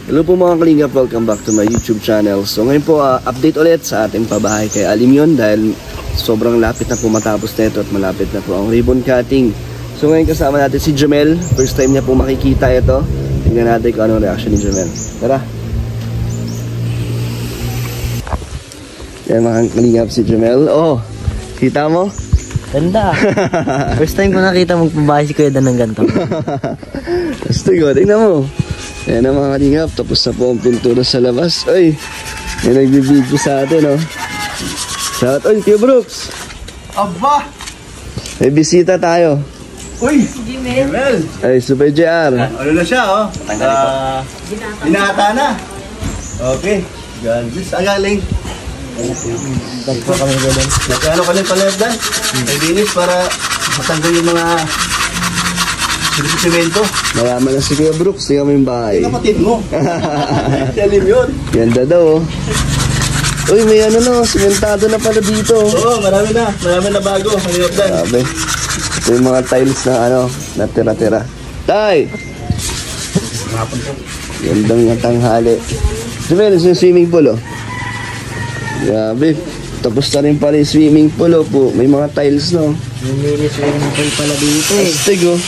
Hello po mga kalingap, welcome back to my YouTube channel. So ngayon po, update ulit sa ating pabahay kay Alimyon dahil sobrang lapit na po matapos na ito at malapit na po ang ribbon cutting. So ngayon kasama natin si Jamel. First time niya po makikita ito. Tingnan natin kung anong reaction ni Jamel. Tara! Yan mga kalingap, si Jamel. Oh, kita mo? Ganda. First time ko nakita magpabahay si Kuya Dan ng ganito. Gusto ko, tingnan mo. Ayan na mga kalingap, tapos na po ang pintura sa labas. Ay, may nagbibideo sa atin, oh. Shout out, Kuya Brooks. Aba! May bisita tayo. Uy! Jamel! Ay, Super JR. Ano na siya, oh? Binata na. Okay. Gandis. Ang galing. Dagpo kami ganun. Nagkano ka lang pala Dan? Ay dinis para matanggal yung mga simento. Mayaman na si Kuya Brooks, tingnan mo yung bahay. Kapatid mo. Salim yun. Ganda daw, oh. Uy, may ano no, simentado na pala dito. Oo, marami na bago. Ang Dan. Grabe. Ito yung mga tiles na ano, na tira-tira. Tay! Gandang nga tanghali. Jamel, yung swimming pool, oh. Grabe. Tapos na rin pala yung swimming pool, oh, po. May mga tiles, no? May mini swimming pool pala dito eh. Astig, oh.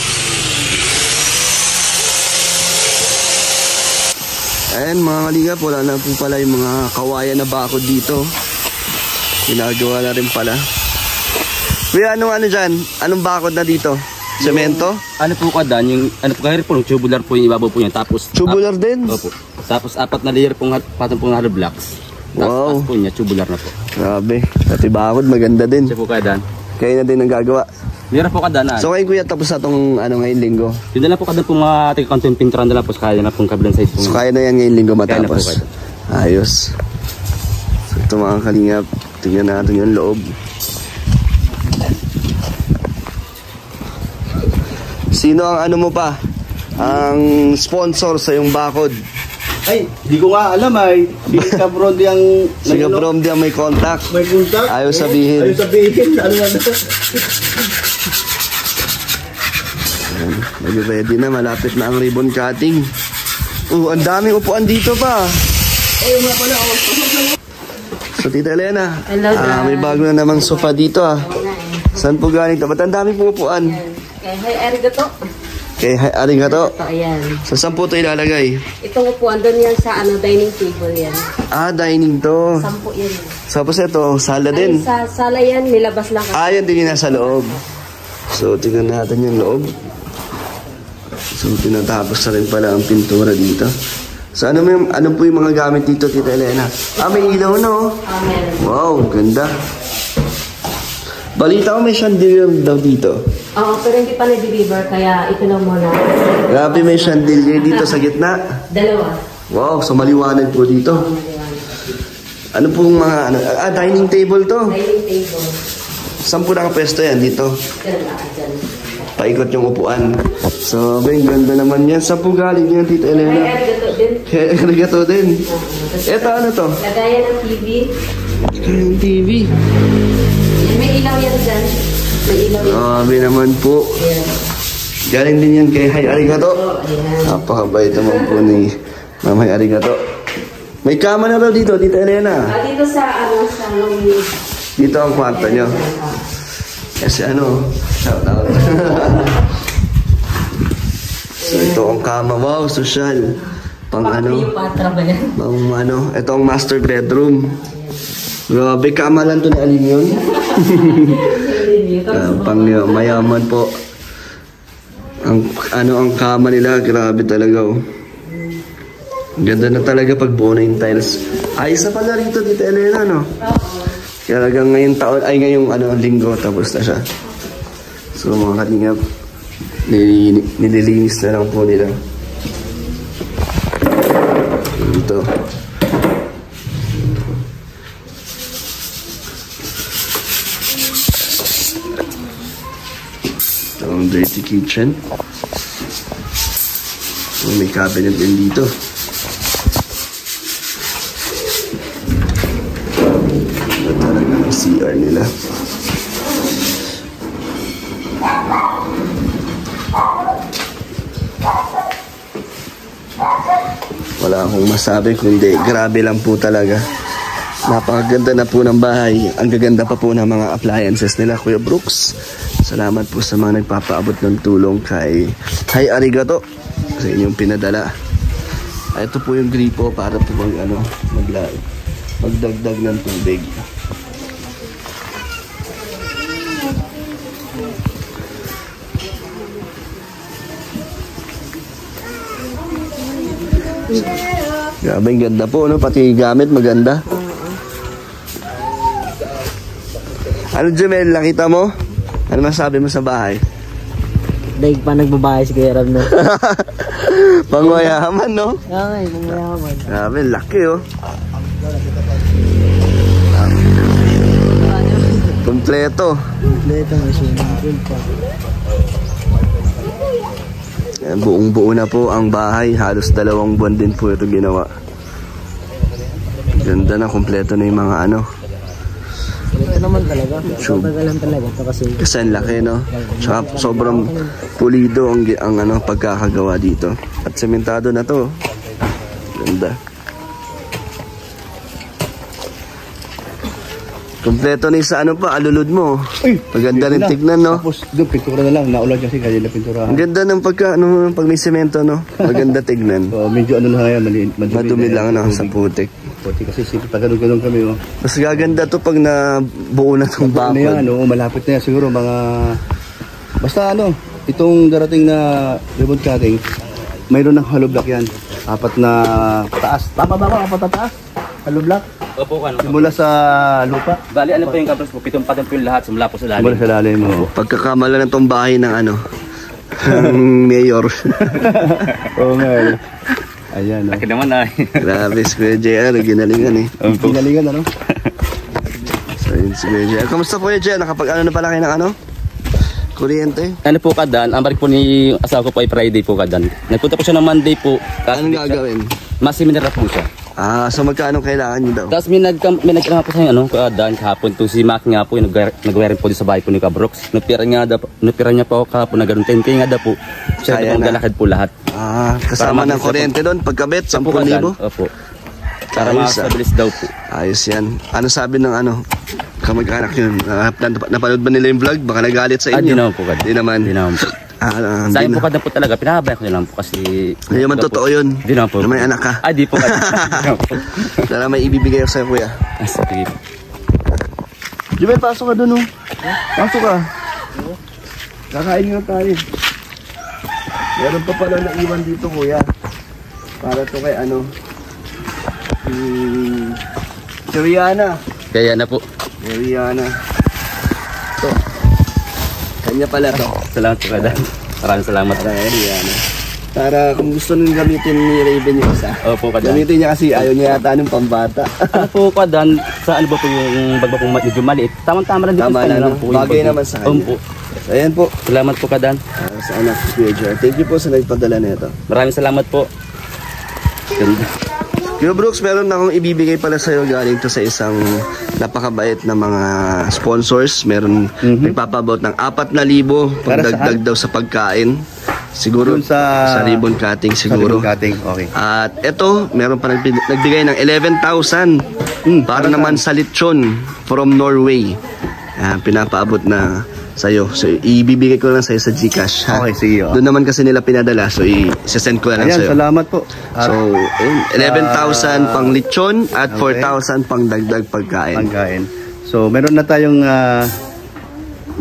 Ayan mga kalingap, wala na po pala yung mga kawayan na bakod dito. Ginagawa na rin pala. Kuya, ano dyan? Anong bakod na dito? Semento? Ano po kadan, yung ano po kahit po, tubular po yung ibabaw po niya. Tapos Tubular din? Opo. Tapos 4 na layer pong patong pong hollow blocks. Wow. Tapos po niya, tubular na po. Grabe. Pati bakod, maganda din. Siya po kadan. Kaya na din ang gagawa. Meron po kadan na. So ngayon kuya, tapos na itong ano, ngayong linggo. Yun na lang po kadan po mga tig-content pinturan na lang po. Kaya na pong kabilang size po. So kaya na yan ngayong linggo Kaya na po matapos. kadan. Ayos. So ito mga kalingap, tingnan natin yung loob. Sino ang ano mo pa? Ang sponsor sa yung bakod? Ay, di ko nga alam ay. Si Cabron ang... Sige from diyan may contact. May contact. Ayaw sabihin. Ayaw sabihin. Ano na? Ready na, malapit na ang ribbon cutting. Ang daming upuan dito pa. Ayaw nga pala. So Tita Elena, Hello, may bago na namang sofa dito ah. Saan po galing ito? Ba't ang daming po upuan? Hey, arigato. Okay, arigato. Ito, ayan. So saan po ito ilalagay? Itong upuan, doon yan sa dining table yan. Ah, dining to. 10 yan. Tapos ito, sala Ay, din. sa sala yan, nilabas lang. Ah, yan din yung nasa loob. So tingnan natin yung loob. So tinatapos na rin pala ang pintura dito. So ano po yung mga gamit dito, Tita Elena? Ah, may ilaw na oh. Meron. Wow, ganda. Balita ko may chandelier daw dito. Oo, pero hindi pa na-deliver, kaya ito lang muna. Grabe, may chandelier dito sa gitna. 2. Wow, so maliwanag po dito. Ano pong mga, dining table to. Dining table. Saan po nakapwesto yan? Dito. Dyan. Paikot yung upuan. So, ang ganda naman yan. Saan po galing yan, Tita Ay, Elena? arigato din. Kaya arigato din. Eto, ano to? Lagayan ng TV. Yung TV. May ilaw yan dyan. May ilaw yan. Grabe naman po. Ayan. Galing din yan kay Hay Arigato. Ayan. Napakabait naman po ni Ma'am Hay Arigato. May kama na raw dito, Tita Elena. Dito sa Dito ang kwarto nyo. Kasi shout out. So ito ang kama. Wow, social. Pang Patra ba yan? ito ang master bedroom. Grabe, kama lang to ni Alimyon. Pang mayaman po. Ang kama nila, grabe talaga oh. Ganda na talaga pag buo na yung tiles. Ayos na pala rito, Tita Elena, no? Kaya hanggang ngayong taon, ngayong linggo, tapos na siya. So mga kalingap, nililinis na lang po nila. Ito. Ito ang dirty kitchen. So, may cabinet din dito. Ito talaga ang CR nila. Wala wala akong masabi kundi grabe lang po talaga. Napakaganda na po ng bahay. Ang gaganda pa po ng mga appliances nila, Kuya Brooks. Salamat po sa mga nagpapaabot ng tulong kay Arigato sa inyong pinadala. Ito po yung gripo para po magdagdag ng tubig. Grabe, ang ganda po, no? Pati gamit maganda. Ano, Jumel, nakita mo? Ano masabi mo sa bahay? Daig pa nagbabahay si Kuya Rab na. Pangmayaman, no? Okay, pangmayaman. Grabe, laki, oh. Kompleto. Kompleto, may swimming pool pa. Yan, buong-buo na po ang bahay. Halos 2 buwan din po ito ginawa. Ganda na, kompleto na yung mga ano. Ito naman talaga. Tube. Tatagalan talaga ito Kasi ang laki, no? Tsaka sobrang pulido ang pagkakagawa dito. At sementado na to. Ganda. Kompleto na yung sa ano pa, alulod mo. Uy, maganda rin tignan, no? Tapos doon, pintura na lang. Naulan kasi kaya na pintura. Ang ganda ng pag may semento, no? Maganda tignan. Medyo ano na ngayon, Madumi lang na sa putik. Puti kasi pag ganun kami, oh. Mas gaganda to pag nabuo na itong bakod. Ano yan, oh, malapit na yan siguro mga... Basta ano, itong darating na ribbon cutting, mayroon ng hollow block yan. 4 na taas. Tama ba ako? 4 na taas? Hollow block? Opo, ano? Simula sa lupa. Bali, ano po yung kabros po? 7 pa po yung lahat. Simula po sa lalim. Simula sa lalim mo. Pagkakamala na itong bahay ng ano, ng mayor. Oo nga. Ayan, oh. Laki naman ay. Grabe, si Kuya JR, ginalingan eh. Pinalingan, ano? So yun si Kuya JR. Kamusta Kuya JR? Nakapag-ano na pala kayo ng ano? Kuryente? Ano po kadan? Ang balik po ni asawa ko po ay Friday po kadan. Nagpunta po siya ng Monday po. Anong gagawin? Masiminera po siya. So magkano kailangan nyo daw? Tapos may nagkama po sa ano, kadan kahapon to si Mac nga po, nag-wiring po sa bahay po ni Kabrox. Nupira niya po kahapon na ganun 10K nga daw po. Siya Kaya po galakad po lahat. Kasama ng kuryente doon, pagkabit, 10,000? Opo. Para makakabilis daw po. Ayos yan. Ano sabi ng ano? Kamag-anak yun. Napanood ba nila yung vlog? Baka nagalit sa inyo. Di naman po kadan. Di naman. Di naman po. Sa akin po kadan po talaga, pinahabay ko nilang po kasi... Hindi naman totoo yun. Di naman po. Na may anak ka. Di po kadan. Sana may ibibigay ako sa'yo, Kuya. Sige po. Jumel, pasok ka doon, oh. Pasok ka. Kakain nga tayo. Meron pa pala naiwan dito, Kuya. Para to kay ano, si Rihanna. Kaya na po. Rihanna. Ito. Kanya pala to. Salamat po kadan. Maraming salamat. Para kay Rihanna. Para kung gusto nung gamitin ni Raven yung isa. Opo kadan. Gamitin niya kasi ayaw niya yata ng pambata. Ano po kadan, sa ano ba po yung bagba pong medyo maliit? Tama-tama lang dito Tama sa na, kanya no? po. Bagay naman sa kanya. Po. So, ayan po. Salamat po kadan. Sa anak ko, Kuya Jar. Thank you po sa nagpadala nito. Maraming salamat po. Ganda. Kuya Brooks, meron akong ibibigay pala sa'yo galing to sa isang napakabait na mga sponsors. Meron nagpapabot ng 4,000 pagdagdag daw sa pagkain. Siguro sa ribbon cutting siguro. Sa ribbon cutting, okay. At eto, meron pa nagbigay ng 11,000 para naman sa lechon from Norway. Pinapaabot na sa'yo. So, ibibigay ko lang sa'yo sa Gcash. Ha? Okay, sige. Doon naman kasi nila pinadala. So, i-send ko lang Ayan, sa'yo. salamat po. So, 11,000 pang lechon at 4,000 pang dagdag pagkain. So, meron na tayong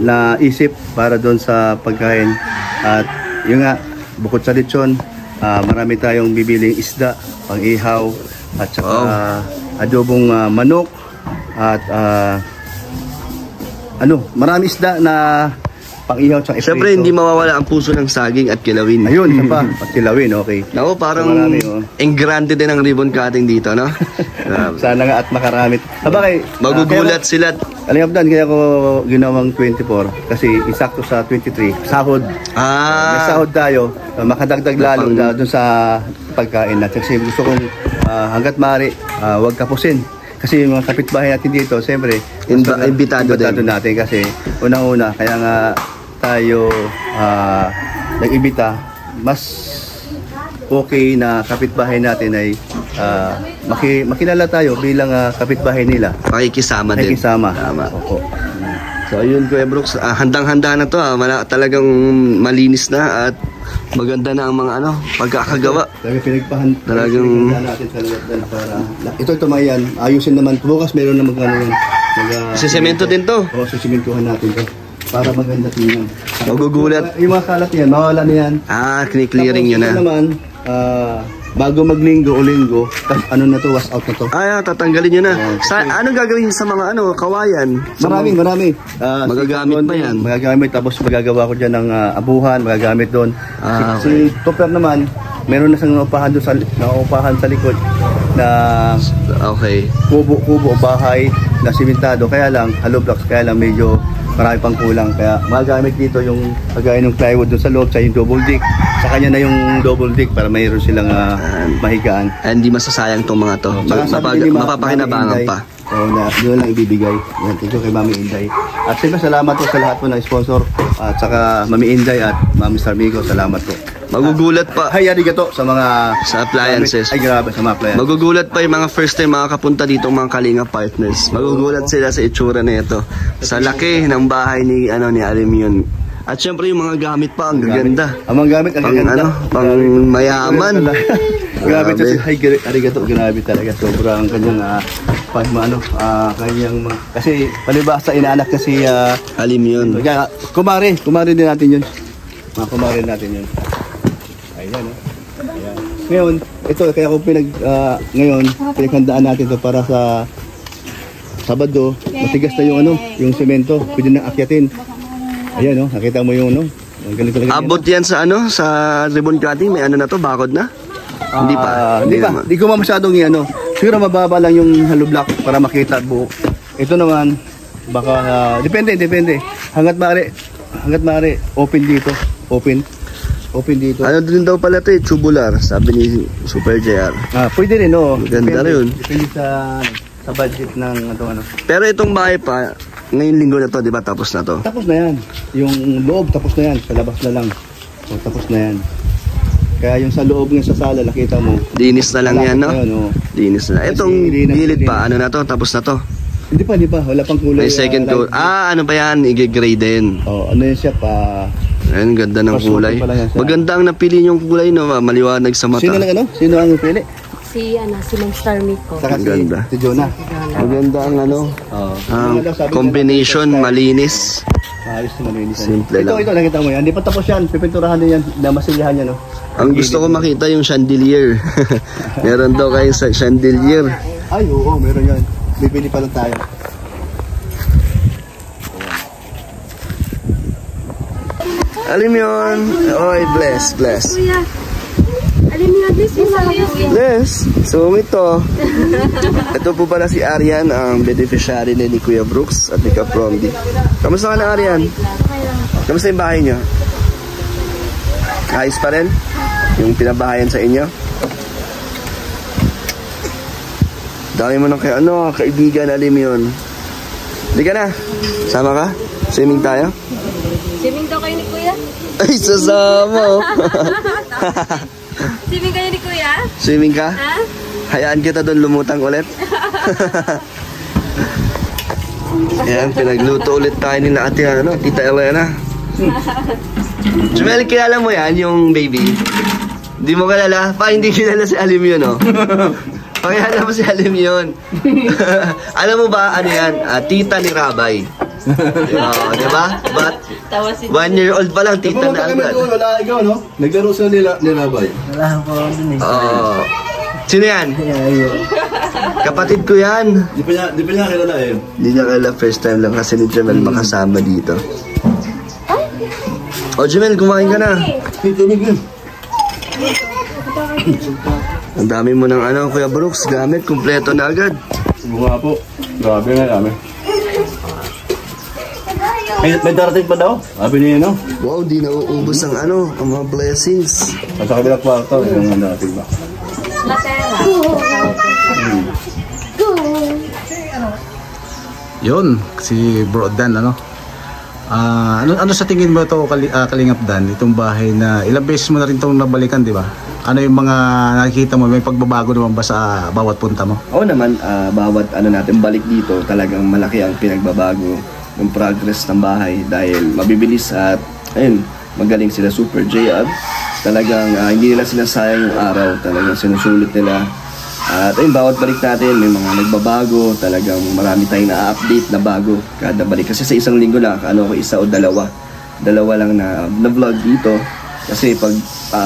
naisip para doon sa pagkain. At yun nga, bukod sa lechon, marami tayong bibiling isda, pang ihaw, at saka adobong manok, at marami isda na pang-ihaw at Siyempre, hindi mawawala ang puso ng saging at kilawin. Ayun, isa pa, pagkilawin, okay. Naku, parang So, marami, engrande din ang ribbon cutting dito, no? Sana nga at makaramit. Bakit? Magugulat sila. Alingapdan, kaya ko ginawang 24 kasi isakto sa 23. Sahod. May sahod tayo, makadagdag lalo doon sa pagkain natin. Kasi gusto kong hanggat maaari, huwag kapusin. Kasi yung mga kapitbahay natin dito, siyempre, imbitado natin kasi unang-una, kaya nga tayo nag-imbita, mas okay na kapitbahay natin ay makilala tayo bilang kapitbahay nila. Pakikisama din. Pakikisama. Tama. Opo. So ayun Kuya Brooks, handang-handa na to. Talagang malinis na at maganda na ang mga pagkakagawa. Talagang natin sa loob para ito mayan, ayusin naman. Bukas meron na yan. Sisemento din to. Oo, sisementohan natin to para maganda tingnan. Magugulat. Yung mga kalat yan, mawala na yan. Clearing yun na. Naman, bago maglinggo o linggo, na to, wash out na to. Tatanggalin nyo na. Anong gagawin sa mga kawayan? Marami. Magagamit pa yan? Magagamit, tapos magagawa ko dyan ng abuhan, magagamit doon. Si Topper naman, meron na siyang naupahan sa likod na kubo bahay na simentado, kaya lang hollow blocks, kaya lang medyo marami pang kulang, kaya magagamit dito yung kagaya ng plywood doon sa loob, sa yung double deck, sa kanya na yung double deck para mayroon silang mahigaan. Hindi masasayang tong mga to. Mapapakinabangan pa. Yun lang ibibigay. Yan, thank you kay Mami Inday. At siyempre salamat po sa lahat po ng sponsor at saka Mami Inday at Mami Sarmigo, salamat po. Magugulat pa. Arigato sa mga appliances. Ay, grabe sa mga appliances. Magugulat pa yung mga first time makakapunta dito mga Kalinga partners. Magugulat sila sa itsura na ito. Sa laki ng bahay ni Alimion. At syempre yung mga gamit pa ang gaganda. Ang mga gamit ang gaganda. Pang mayaman. Grabe to si Arigato, grabe talaga. Sobrang kanyang kasi palibasa inaanak na si Alimion. Kumare din natin yun. Mga kumare natin yun. Ayan. Ngayon, ito kaya ako ngayon pinaghandaan natin to para sa Sabado. Matigas na yung semento, pwede nang akyatin. Ayan nakita mo yung ang galing talaga. Abot yan sa sa ribbon cutting, may na to, bakod na? Hindi pa. Hindi ko masyadong siguro mababa lang yung hollow block para makita buo. Ito naman baka depende. Hanggat maaari open dito. Open dito. Din daw pala ito tubular, sabi ni Super JR. Pwede rin Ganda rin. Depende sa budget ng Pero itong bahay pa, ngayong linggo na to, di ba? Tapos na to? Tapos na yan. Yung loob, tapos na yan. Sa labas na lang. Tapos na yan. Kaya yung sa loob ng sa sala, nakita mo. Dinis na lang yan, no? Dinis na. Itong gilid pa, na to? Tapos na to? Hindi pa. Wala pang kulay. May second coat. Ano pa yan? I-gray din. Ano yan siya pa? Ayun, ganda ng kulay. Maganda ang napili yung kulay, no? Maliwanag sa mata. Sino ang napili? Si Ma'am Starmico. Ang ganda. Si Jonah. Maganda ang combination, malinis. Ayos na malinis. Simple lang. Ito, nakita mo yan. Hindi pa tapos yan. Pipinturahan din yan. Namasilihan yan, Ang gusto ko makita yung chandelier. Meron daw kayong chandelier. Ay, oo, meron yan. Bibili pa lang tayo. Alimion. Oy, bless. Kuya, Alimion, Bless. So ito. Ito po pala si Arian, ang beneficiary ni Kuya Brooks at ni Kapromdi. Kamusta ka na, Arian? Kamusta yung bahay niyo? Ayos pa rin? Yung pinabahayan sa inyo? Dami mo nang kaibigan, Alimion. Hindi ka na? Sama ka? Swimming tayo? Swimming daw kayo ni Kuya? Ay, sasama. Swimming kayo ni Kuya? Swimming ka? Ha? Hayaan kita doon lumutang ulit. Ayan, pinagluto ulit tayo nila Tita Elena. Jumel, kilala mo yan, yung baby? Hindi mo kilala? Hindi kilala si Alimion, Pakilala mo si Alimion. Alam mo ba, yan? Tita ni Rabay. Diba? But 1 year old pa lang, tita na agad. Wala ikaw, Naglaro sila ni Rabay. Wala po dun Sino yan? Kapatid ko yan. Di pa niya kilala Hindi niya kilala, first time lang kasi ni Jamel makasama dito. Jamel, kumain ka na. Ang dami mo ng Kuya Brooks, gamit, kumpleto na agad. Bunga po. Grabe nga kami. May darating pa daw? Sabi niya, Wow, di nauubos ang ang mga blessings. Sa kabilang kwarto, yung darating ba? Yun, si Bro Dan, ano sa tingin mo ito, Kalingap Dan, itong bahay na ilang beses mo na rin itong nabalikan, di ba? Ano yung mga nakikita mo? May pagbabago naman ba sa bawat punta mo? Oo naman, bawat natin balik dito, talagang malaki ang pinagbabago ng progress ng bahay dahil mabibilis at ayun, magaling sila Super JR. Talagang hindi nila sinasayang yung araw, talagang sinusulit nila. At ayun, bawat balik natin may mga nagbabago, talagang marami tayong na-update na bago kada balik. Kasi sa isang linggo na, isa o dalawa lang na vlog dito. Kasi pag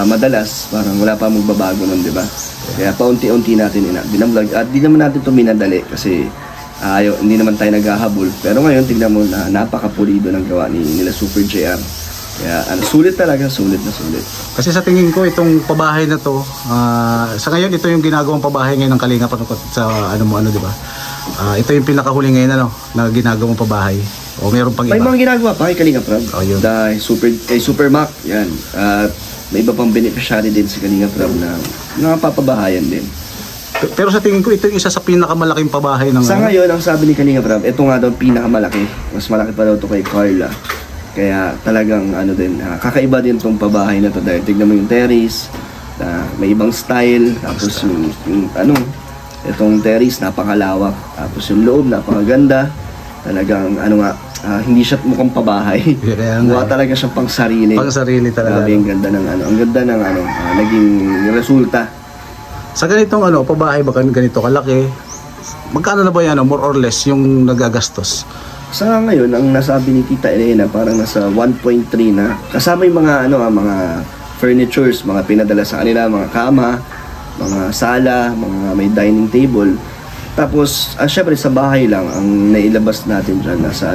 madalas, parang wala pa magbabago nun, di ba? Kaya paunti-unti natin binablog. At di naman natin ito minadali kasi hindi naman tayo naghahabol. Pero ngayon, tignan mo na napakapulido ng gawa nila Super JR. Kaya sulit talaga, sulit na sulit. Kasi sa tingin ko, itong pabahay na to, sa ngayon, ito yung ginagawang pabahay ngayon ng Kalinga sa di ba? Ito yung pinakahuli ngayon na ginagawang pabahay. O meron pang iba? May mga ginagawa pa kay Kalinga Prab. Dahil Super Mac, yan. At may iba pang beneficiary din si Kalinga Prab na napapabahayan din. Pero sa tingin ko, ito yung isa sa pinakamalaking pabahay ng... Sa ngayon, ang sabi ni Kalinga Prab, ito nga daw pinakamalaki. Mas malaki pa daw ito kay Carla. Kaya talagang kakaiba din itong pabahay na to dahil tignan mo yung terrace, may ibang style, tapos itong terrace napakalawak, tapos yung loob napakaganda. Talagang hindi siya mukhang pabahay. Mukha talaga siyang pang sarili. Pang sarili talaga. Grabe, ang ganda ng naging resulta. Sa ganitong pabahay ba ganito kalaki? Magkano na ba yan more or less yung nagagastos? Sa ngayon, ang nasabi ni Tita Elena, parang nasa 1.3 na. Kasama yung mga furnitures, mga pinadala sa kanila, mga kama, mga sala, mga may dining table. Tapos, syempre sa bahay lang, ang nailabas natin dyan, nasa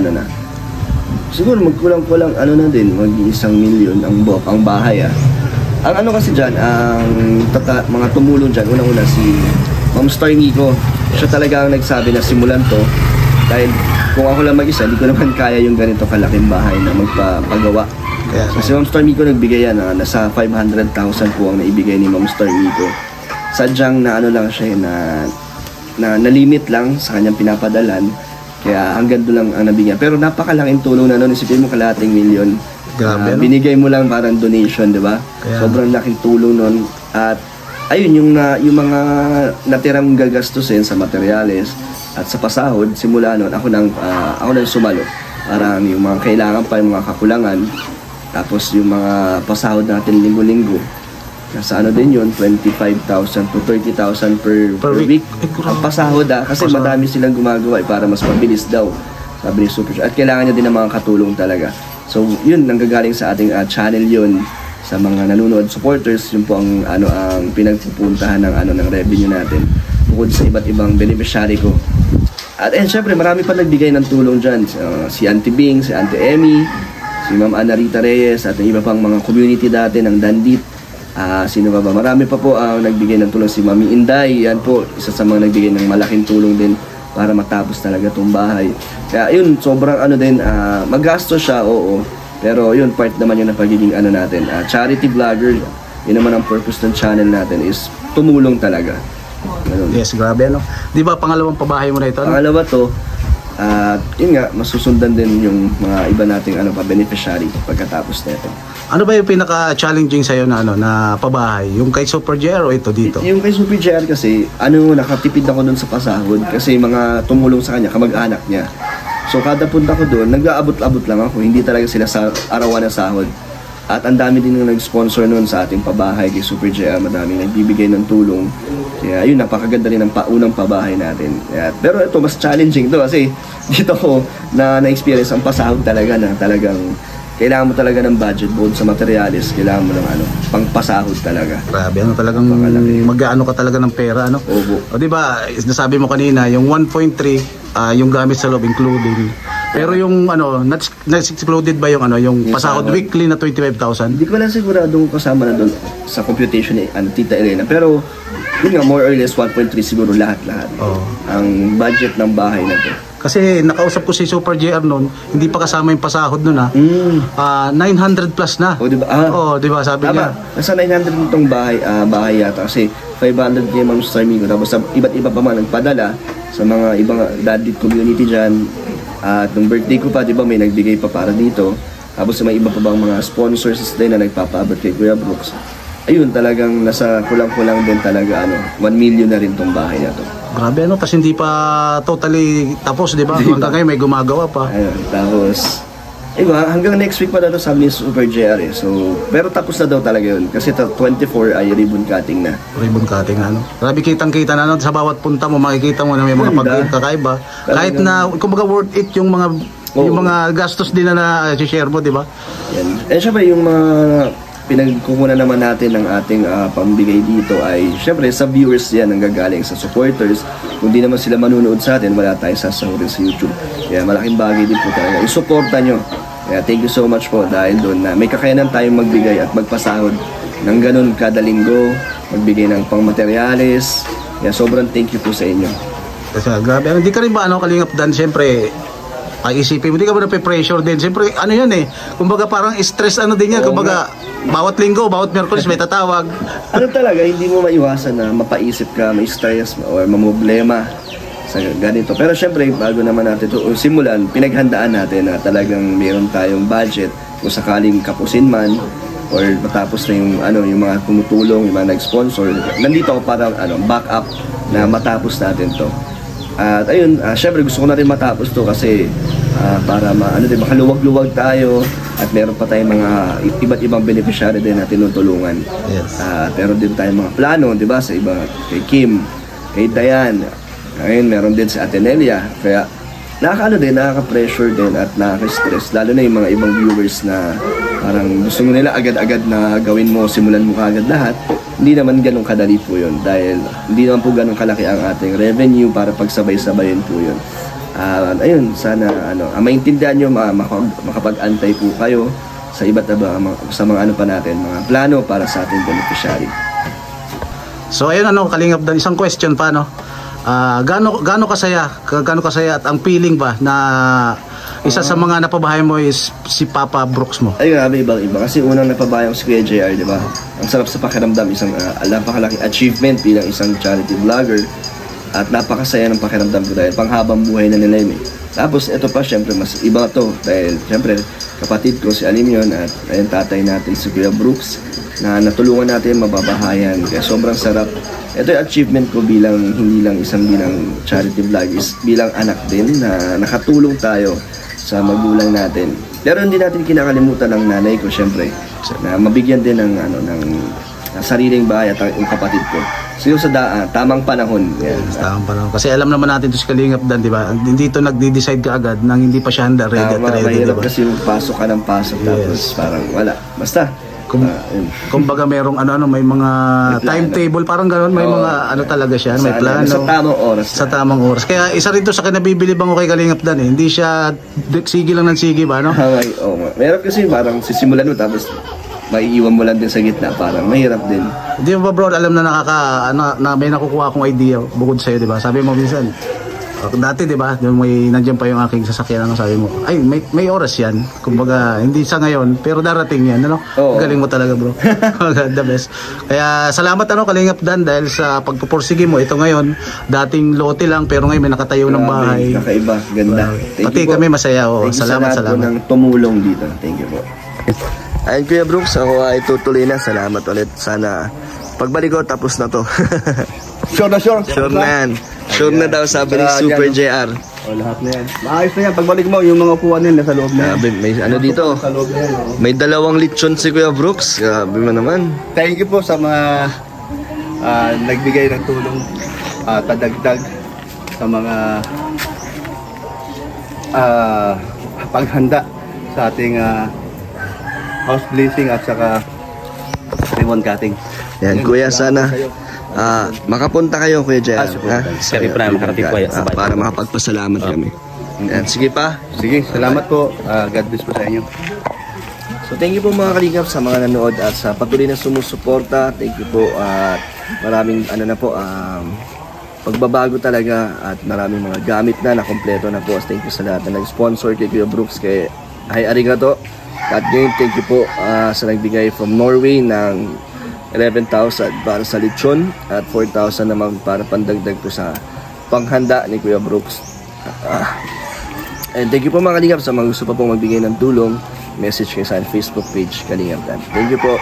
siguro magkulang-kulang na din, mag-1 million ang bahay Ang kasi dyan, ang mga tumulong dyan, unang-una si Ma'am Star Nico. Siya talaga ang nagsabi na simulan to. Dahil kung ako lang mag-isa, hindi ko naman kaya yung ganito kalaking bahay na magpapagawa. Kasi Ma'am Star Nico nagbigay yan, nasa 500,000 po ang naibigay ni Ma'am Star Nico. Sadyang lang siya na limit lang sa kanyang pinapadalan. Kaya hanggang doon lang ang nabigyan. Pero napakalaking tulong na noon. Isipin mo kalahating milyon. Grabe, binigay mo lang parang donation, di ba? Sobrang laking tulong noon. At ayun, yung mga natirang gagastusin sa materyales at sa pasahod, simula noon, ako nang sumalo. Parang yung mga kailangan pa, yung mga kakulangan. Tapos yung mga pasahod natin linggo-linggo. Nasa din yun, 25,000 to 30,000 per week. Ang pasahod kasi madami silang gumagawa para mas mabilis daw. Sabi ni Super. At kailangan niya din ng mga katulong talaga. So yun, nanggagaling sa ating channel yun. Sa mga nanonood supporters, yun po ang pinagpupuntahan ng revenue natin. Bukod sa iba't ibang beneficiary ko. At syempre, marami pa nagbigay ng tulong dyan. Si Auntie Bing, si Auntie Emmy, si Ma'am Ana Rita Reyes, at iba pang mga community dati ng Dandit. Sino ba? Marami pa po ang nagbigay ng tulong. Si Mami Inday, yan po, isa sa mga nagbigay ng malaking tulong din para matapos talaga itong bahay. Kaya yun, sobrang maggastos siya, oo. Pero yun, part naman yun ng pagiging natin. Charity vlogger, yun naman ang purpose ng channel natin is tumulong talaga. Ganun. Yes, grabe Di ba pangalawang pabahay mo na ito? Pangalawa to, yun nga, masusundan din yung mga iba nating beneficiary pagkatapos nito. Ano ba yung pinaka-challenging sa'yo na pabahay? Yung kay Super JR o ito dito? Yung kay Super JR kasi, nakatipid ako dun sa pasahod kasi mga tumulong sa kanya, kamag-anak niya. So kada punta ko doon, nag-aabot-abot lang ako, hindi talaga sila sa arawan na sahod. At ang dami din yung nag-sponsor noon sa ating pabahay kay Super JR, madami nagbibigay ng tulong. Kaya yun, napakaganda rin ang unang pabahay natin. Pero ito, mas challenging to kasi dito ko na-experience ang pasahod talaga na talagang kailangan mo talaga ng budget board sa materials, kailangan mo ng pangpasahod talaga. Grabe, talagang mag-aano ka talaga ng pera, Opo. O di ba, nasabi mo kanina, yung 1.3, yung gamit sa loob including. Pero yung not-excluded ba yung pasahod weekly na 25,000? Hindi ko lang siguradong kasama na doon sa computation ni Tita Elena. Pero yun nga, more or less 1.3 siguro lahat-lahat. Ang budget ng bahay na to. Kasi nakausap ko si Super JR noon, hindi pa kasama yung pasahod noon 900 plus na. Diba? Diba sabi niya. Nasa 900 itong bahay yata kasi 500 kay Ma'am Star Nico. Tapos iba't iba pa man nagpadala sa mga ibang Daddy community dyan. At nung birthday ko pa, diba may nagbigay pa para dito. Tapos may iba pa bang mga sponsors din na nagpapaabot kay Kuya Brooks. ayun, talagang nasa kulang-kulang din talaga, 1 million na rin tong bahay na to. Grabe tas hindi pa totally tapos, di ba? Hanggang ngayon may gumagawa pa. Ayun, tapos, hanggang next week pa na to sabi ni Super JR eh. So, pero tapos na daw talaga yun. Kasi 24 ay ribbon cutting na. Ribbon cutting, Grabe, kitang-kita na, sa bawat punta mo, makikita mo na may mga pagkakaiba. Kahit na, kumbaga worth it yung mga, yung mga gastos din na share mo, di ba? Yan. Syempre, yung mga pinagkukunan naman natin ng ating pambigay dito ay syempre sa viewers yan ang gagaling, sa supporters. Kung di naman sila manunood sa atin, wala tayong sasahurin sa YouTube. Kaya malaking bagay din po talaga. Isuporta nyo. Kaya thank you so much po dahil doon na may kakayanan tayong magbigay at magpasahod ng ganun kada linggo, magbigay ng pangmaterialis. Kaya sobrang thank you po sa inyo. Kasi grabe, hindi ka rin ba Kalingap Dan, siyempre isipin mo, hindi ka ba nape-pressure din? Siyempre, yan kumbaga parang stress din yan, kumbaga bawat linggo, bawat Miyerkules may tatawag. Talaga, hindi mo maiwasan na mapaisip ka, may stress or mamblema sa ganito. Pero syempre, bago naman natin ito simulan, pinaghandaan natin na talagang mayroon tayong budget kung sakaling kapusin man or matapos na yung mga tumutulong, yung mga nag-sponsor. Nandito ako para backup na matapos natin to. At ayun, syempre gusto ko na rin matapos to kasi para makaluwag-luwag tayo at meron pa tayong mga iba't ibang beneficiary din na tinutulungan. Yes. Meron din tayong mga plano, di ba, sa iba, kay Kim, kay Dayan, ayun, meron din si Atenelia. Kaya nakaka-pressure din at nakaka-stress, lalo na yung mga ibang viewers na parang gusto mo nila agad-agad na gawin mo, simulan mo kagad lahat. Hindi naman ganun kadali po yun dahil hindi naman po ganun kalaki ang ating revenue para pagsabay-sabayin po yun. Ayun, sana maintindihan nyo, makapag-antay po kayo sa iba't sa mga pa natin, mga plano para sa ating beneficiary. So ayun Kalingap Dan, isang question pa gaano kasaya at ang feeling ba na isa sa mga napabahay mo is si Papa Brooks mo? Ay grabe, ibang-iba. Kasi unang napabahay ko si Kuya JR, di ba? Ang sarap sa pakiramdam, isang napakalaking achievement bilang isang charity vlogger. At napakasaya ng pakiramdam ko dahil panghabang buhay na nila yun eh. Tapos ito pa, syempre, mas iba to. Dahil syempre, kapatid ko si Alimyon at ayun, tatay natin si Kuya Brooks na natulungan natin mababahayan. Kaya sobrang sarap. Ito yung achievement ko bilang, hindi lang bilang charity vlog, is bilang anak din na nakatulong tayo sa magulang natin. Pero hindi natin kinakalimutan ng nanay ko, syempre, na mabigyan din ng sariling bahay at yung kapatid ko. So yung sa tamang panahon. Yes, tamang panahon. Kasi alam naman natin ito si Kalingap Dan, di ba? Hindi ito nagde-decide ka agad nang hindi pa siya handa, ready. Mahirap kasi yung pasok ka ng pasok, tapos parang wala. Basta. Kumbaga merong may mga timetable, parang gano'n, may mga talaga siya, may plano. Sa tamang oras. Sa tamang oras. Kaya isa rin to sa kinabibilibang ko kay Kalingap Dan eh. Hindi siya sige lang ng sige ba, no? Meron kasi parang sisimulan mo tapos maiiwan mo lang din sa gitna, parang mahirap din. Hindi mo ba bro, alam na may nakukuha akong idea bukod sa'yo, di ba? Sabi mo minsan, dati di ba, nandiyan pa yung aking sasakyan, sabi mo, ay may oras yan. Kumbaga, hindi sa ngayon, pero darating yan, Galing mo talaga bro. The best. Kaya salamat Kalingap Dan dahil sa pagpupursige mo. Ito ngayon, dating lote lang, pero ngayon may nakatayo ng bahay. Kakaiba, ganda. Pati kami masaya. Salamat. Thank you sa lahat po ng tumulong dito. Thank you po. Ayun Kuya Brooks, ako ay tutuloy na. Salamat ulit. Sana pagbalik ko, tapos na to. Sure na. Sure na yan. Sure na daw, sabi ni Super JR. Lahat na yan. Maayos na yan. Pagbalik mo, yung mga upuan nila sa loob na yan. May dito. Sa loob na yan. May 2 lechon si Kuya Brooks. Grabe mo naman. Thank you po sa mga nagbigay ng tulong, kadagdag sa mga paghanda sa ating house blessing at saka ribbon cutting. Yan, Kuya, sana makapunta kayo, Kuya JR. Sabi pa na makarating po sa bahay. Para makapagpasalamat kami. Yan, sige pa. Sige, salamat po. God bless po sa inyo. So thank you po mga Kalingap sa mga nanood at sa patuloy na sumusuporta. Thank you po at maraming pagbabago talaga at maraming mga gamit na kompleto na po. Thank you sa lahat na nag-sponsor kay Kuya Brooks, kay arigato. At ngayon, thank you po sa nagbigay from Norway ng 11,000 para sa lechon at 4,000 naman para pandagdag po sa panghanda ni Kuya Brooks. And thank you po mga Kalingap sa mga gusto pa pong magbigay ng tulong. Message kayo sa Facebook page Kalingap Dan. Thank you po.